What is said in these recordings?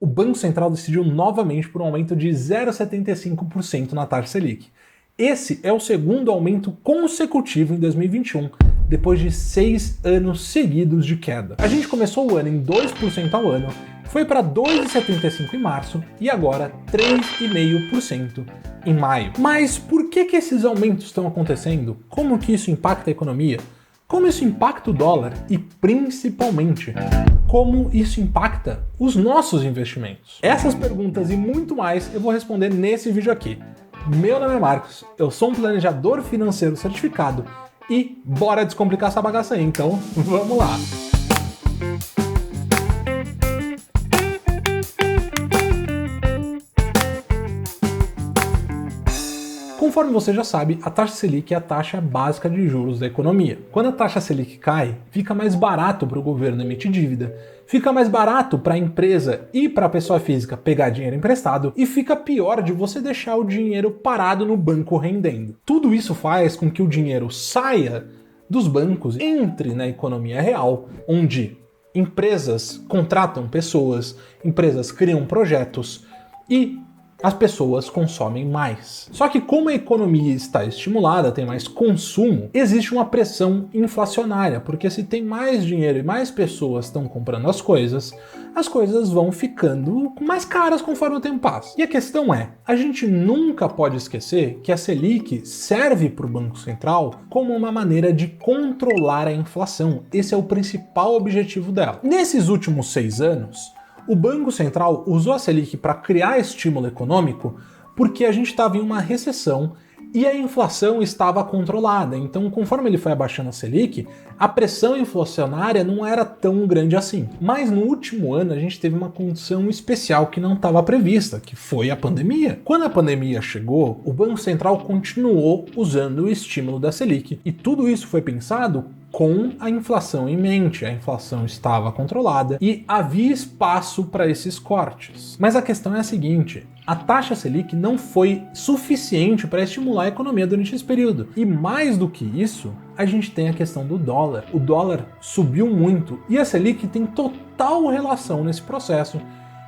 o Banco Central decidiu novamente por um aumento de 0,75% na taxa Selic. Esse é o segundo aumento consecutivo em 2021, depois de 6 anos seguidos de queda. A gente começou o ano em 2% ao ano, foi para 2,75% em março e agora 3,5% em maio. Mas por que esses aumentos estão acontecendo? Como que isso impacta a economia? Como isso impacta o dólar? E principalmente, como isso impacta os nossos investimentos? Essas perguntas e muito mais eu vou responder nesse vídeo aqui. Meu nome é Marcos, eu sou um planejador financeiro certificado e bora descomplicar essa bagaça aí, então vamos lá! Conforme você já sabe, a taxa Selic é a taxa básica de juros da economia. Quando a taxa Selic cai, fica mais barato para o governo emitir dívida, fica mais barato para a empresa e para a pessoa física pegar dinheiro emprestado e fica pior de você deixar o dinheiro parado no banco rendendo. Tudo isso faz com que o dinheiro saia dos bancos, entre na economia real, onde empresas contratam pessoas, empresas criam projetos e as pessoas consomem mais. Só que como a economia está estimulada, tem mais consumo, existe uma pressão inflacionária, porque se tem mais dinheiro e mais pessoas estão comprando as coisas vão ficando mais caras conforme o tempo passa. E a questão é, a gente nunca pode esquecer que a Selic serve para o Banco Central como uma maneira de controlar a inflação. Esse é o principal objetivo dela. Nesses últimos 6 anos, o Banco Central usou a Selic para criar estímulo econômico porque a gente estava em uma recessão e a inflação estava controlada. Então, conforme ele foi abaixando a Selic, a pressão inflacionária não era tão grande assim. Mas no último ano a gente teve uma condição especial que não estava prevista, que foi a pandemia. Quando a pandemia chegou, o Banco Central continuou usando o estímulo da Selic. E tudo isso foi pensado com a inflação em mente. A inflação estava controlada e havia espaço para esses cortes. Mas a questão é a seguinte: a taxa Selic não foi suficiente para estimular a economia durante esse período. E mais do que isso, a gente tem a questão do dólar. O dólar subiu muito e a Selic tem total relação nesse processo,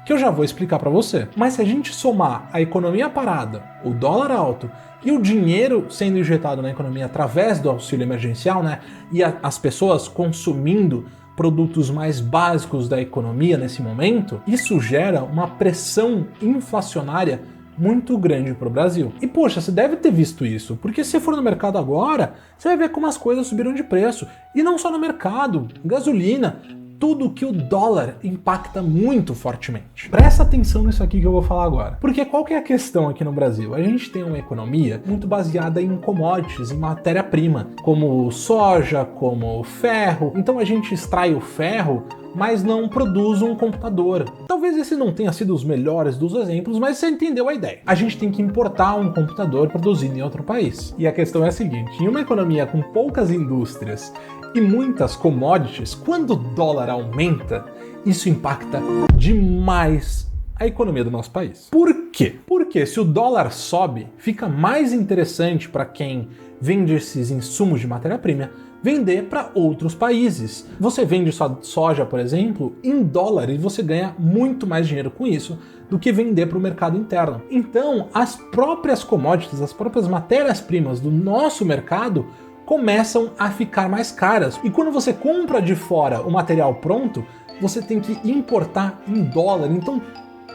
que eu já vou explicar para você. Mas se a gente somar a economia parada, o dólar alto e o dinheiro sendo injetado na economia através do auxílio emergencial, né, e as pessoas consumindo produtos mais básicos da economia nesse momento, isso gera uma pressão inflacionária muito grande para o Brasil. E poxa, você deve ter visto isso, porque se for no mercado agora, você vai ver como as coisas subiram de preço. E não só no mercado, gasolina, tudo que o dólar impacta muito fortemente. Presta atenção nisso aqui que eu vou falar agora. Porque qual que é a questão aqui no Brasil? A gente tem uma economia muito baseada em commodities, em matéria-prima, como soja, como ferro. Então a gente extrai o ferro, mas não produz um computador. Talvez esse não tenha sido os melhores dos exemplos, mas você entendeu a ideia. A gente tem que importar um computador produzido em outro país. E a questão é a seguinte: em uma economia com poucas indústrias e muitas commodities, quando o dólar aumenta, isso impacta demais a economia do nosso país. Por quê? Porque se o dólar sobe, fica mais interessante para quem vende esses insumos de matéria-prima vender para outros países. Você vende sua soja, por exemplo, em dólar e você ganha muito mais dinheiro com isso do que vender para o mercado interno. Então, as próprias commodities, as próprias matérias-primas do nosso mercado começam a ficar mais caras. E quando você compra de fora o material pronto, você tem que importar em dólar. Então,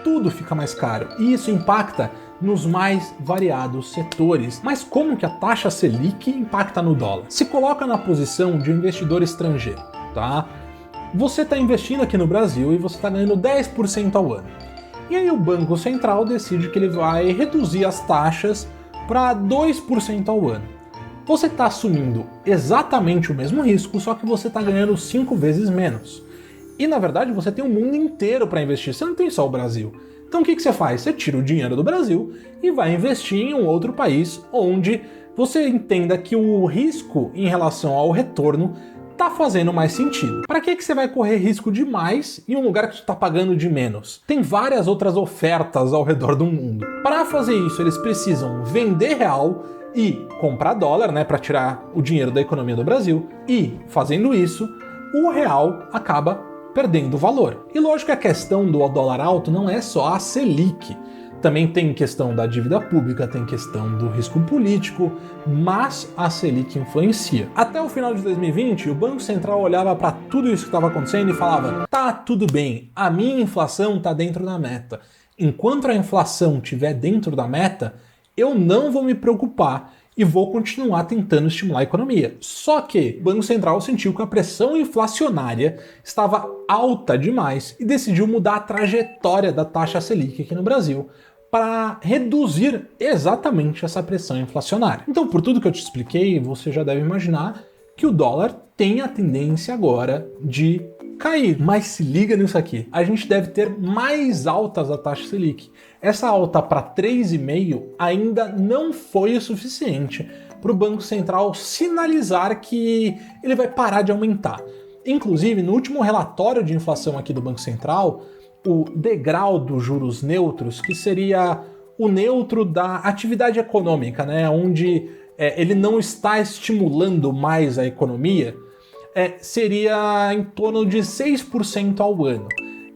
tudo fica mais caro. E isso impacta nos mais variados setores. Mas como que a taxa Selic impacta no dólar? Se coloca na posição de um investidor estrangeiro, tá? Você está investindo aqui no Brasil e você está ganhando 10% ao ano. E aí o Banco Central decide que ele vai reduzir as taxas para 2% ao ano. Você está assumindo exatamente o mesmo risco, só que você está ganhando 5 vezes menos. E na verdade você tem o mundo inteiro para investir, você não tem só o Brasil. Então o que você faz? Você tira o dinheiro do Brasil e vai investir em um outro país onde você entenda que o risco em relação ao retorno tá fazendo mais sentido. Para que você vai correr risco demais em um lugar que você está pagando de menos? Tem várias outras ofertas ao redor do mundo. Para fazer isso, eles precisam vender real e comprar dólar, né, para tirar o dinheiro da economia do Brasil. E fazendo isso, o real acaba perdendo valor. E lógico que a questão do dólar alto não é só a Selic. Também tem questão da dívida pública, tem questão do risco político, mas a Selic influencia. Até o final de 2020, o Banco Central olhava para tudo isso que estava acontecendo e falava: tá tudo bem, a minha inflação está dentro da meta. Enquanto a inflação estiver dentro da meta, eu não vou me preocupar e vou continuar tentando estimular a economia. Só que o Banco Central sentiu que a pressão inflacionária estava alta demais e decidiu mudar a trajetória da taxa Selic aqui no Brasil para reduzir exatamente essa pressão inflacionária. Então, por tudo que eu te expliquei, você já deve imaginar que o dólar tem a tendência agora de cair. Mas se liga nisso aqui, a gente deve ter mais altas da taxa Selic. Essa alta para 3,5 ainda não foi o suficiente para o Banco Central sinalizar que ele vai parar de aumentar. Inclusive, no último relatório de inflação aqui do Banco Central, o degrau dos juros neutros, que seria o neutro da atividade econômica, né, onde ele não está estimulando mais a economia, seria em torno de 6% ao ano.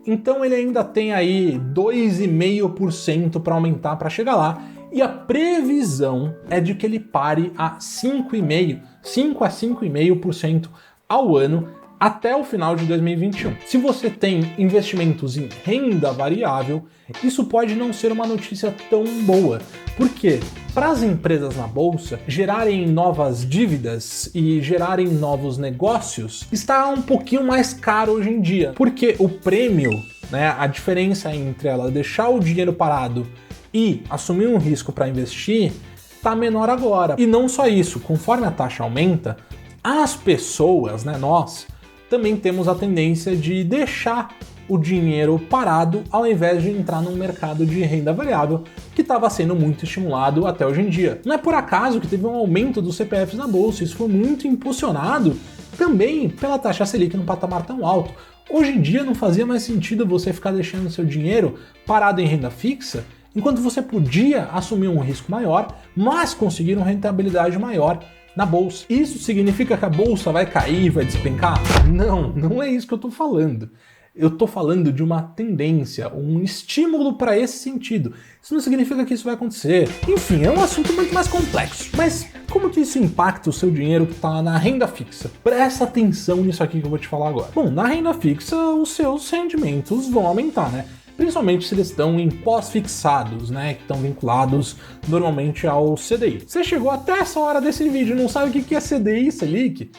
Então ele ainda tem aí 2,5% para aumentar para chegar lá, e a previsão é de que ele pare a 5 a 5,5% ao ano até o final de 2021. Se você tem investimentos em renda variável, isso pode não ser uma notícia tão boa, porque para as empresas na bolsa gerarem novas dívidas e gerarem novos negócios está um pouquinho mais caro hoje em dia, porque o prêmio, né, a diferença entre ela deixar o dinheiro parado e assumir um risco para investir está menor agora. E não só isso, conforme a taxa aumenta, as pessoas, né, nós também temos a tendência de deixar o dinheiro parado ao invés de entrar num mercado de renda variável que estava sendo muito estimulado até hoje em dia. Não é por acaso que teve um aumento dos CPFs na bolsa, isso foi muito impulsionado também pela taxa Selic num patamar tão alto. Hoje em dia não fazia mais sentido você ficar deixando seu dinheiro parado em renda fixa, enquanto você podia assumir um risco maior, mas conseguir uma rentabilidade maior na bolsa. Isso significa que a bolsa vai cair, vai despencar? Não, não é isso que eu tô falando. Eu tô falando de uma tendência, um estímulo para esse sentido. Isso não significa que isso vai acontecer. Enfim, é um assunto muito mais complexo. Mas como que isso impacta o seu dinheiro que está na renda fixa? Presta atenção nisso aqui que eu vou te falar agora. Bom, na renda fixa, os seus rendimentos vão aumentar, né? Principalmente se eles estão em pós-fixados, né, que estão vinculados normalmente ao CDI. Você chegou até essa hora desse vídeo e não sabe o que é CDI e Selic?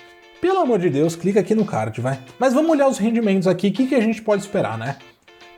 Pelo amor de Deus, clica aqui no card, vai. Mas vamos olhar os rendimentos aqui, o que a gente pode esperar, né?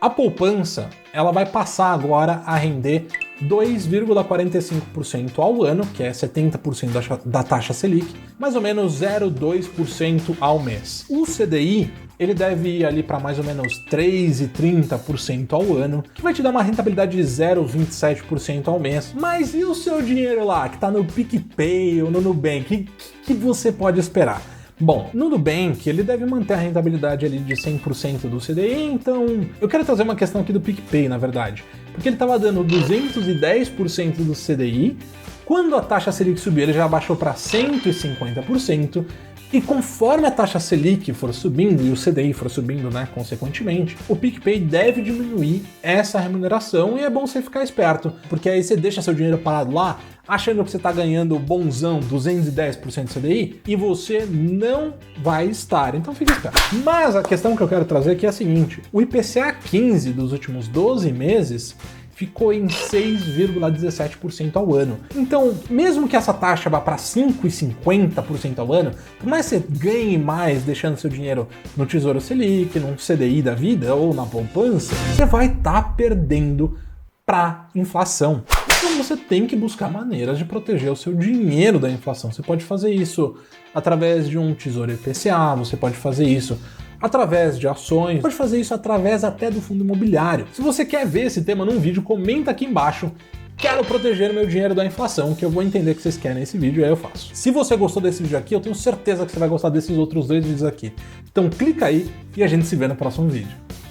A poupança, ela vai passar agora a render 2,45% ao ano, que é 70% da taxa Selic, mais ou menos 0,2% ao mês. O CDI, ele deve ir ali para mais ou menos 3,30% ao ano, que vai te dar uma rentabilidade de 0,27% ao mês. Mas e o seu dinheiro lá, que está no PicPay ou no Nubank, que você pode esperar? Bom, no Nubank, ele deve manter a rentabilidade ali de 100% do CDI, então eu quero trazer uma questão aqui do PicPay, na verdade, porque ele estava dando 210% do CDI, quando a taxa Selic subiu, ele já baixou para 150%, e conforme a taxa Selic for subindo e o CDI for subindo, né, consequentemente, o PicPay deve diminuir essa remuneração e é bom você ficar esperto, porque aí você deixa seu dinheiro parado lá, achando que você está ganhando bonzão 210% do CDI e você não vai estar, então fique esperto. Mas a questão que eu quero trazer aqui é a seguinte, o IPCA 15 dos últimos 12 meses ficou em 6,17% ao ano. Então, mesmo que essa taxa vá para 5,50% ao ano, por mais que você ganhe mais deixando seu dinheiro no Tesouro Selic, num CDI da vida ou na poupança, você vai estar perdendo para inflação. Então você tem que buscar maneiras de proteger o seu dinheiro da inflação. Você pode fazer isso através de um Tesouro IPCA, você pode fazer isso através de ações, pode fazer isso através até do fundo imobiliário. Se você quer ver esse tema num vídeo, comenta aqui embaixo. Quero proteger meu dinheiro da inflação, que eu vou entender que vocês querem nesse vídeo e aí eu faço. Se você gostou desse vídeo aqui, eu tenho certeza que você vai gostar desses outros 2 vídeos aqui. Então clica aí e a gente se vê no próximo vídeo.